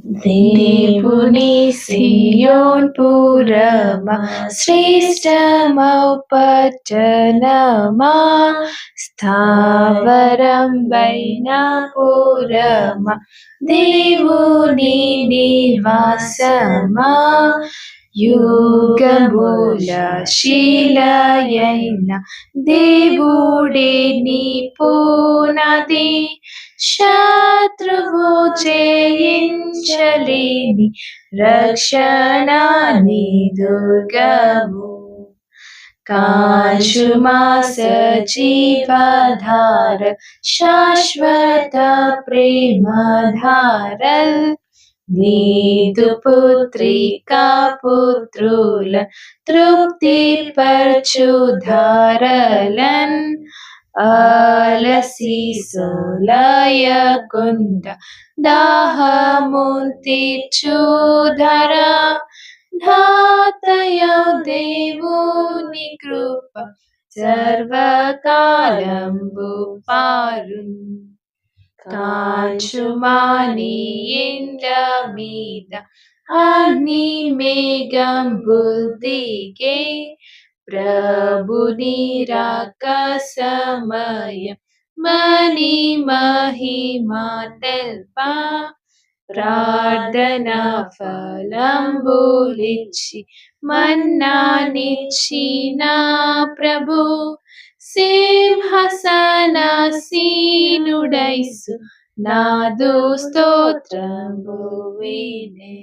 దేవుని సియోన్ పురమా, శ్రేష్టమౌ పట్టణమా, స్థావరంబైన పురమా, దేవుని నివాసమా, యుగముల శిలయైన దేవుడే నీ పునాది, శత్రువు జయించలేని రక్షణ నీ దుర్గము. కాంచుమా సజీవధార, శాశ్వత ప్రేమధారల్, నీదు పుత్రికా పుత్రుల తృప్తి పర్చు ధారలన్, అలసి సోలయకుండ దాహము తీర్చుధర, ధాతయౌ దేవుని కృప సర్వకాలంబు పారున్. కాంచుమాని ఇండ్ల మీద అగ్ని మేఘంబుల్ దిగే, ప్రభుని రాక సమయం మని మహిమా తెల్పా, ప్రార్థన ఫలంబులిచ్చి మన్నానిచ్చిన ప్రభు, సింహాసనాసీనుడైసు నాదు స్తోత్రంబు వినే.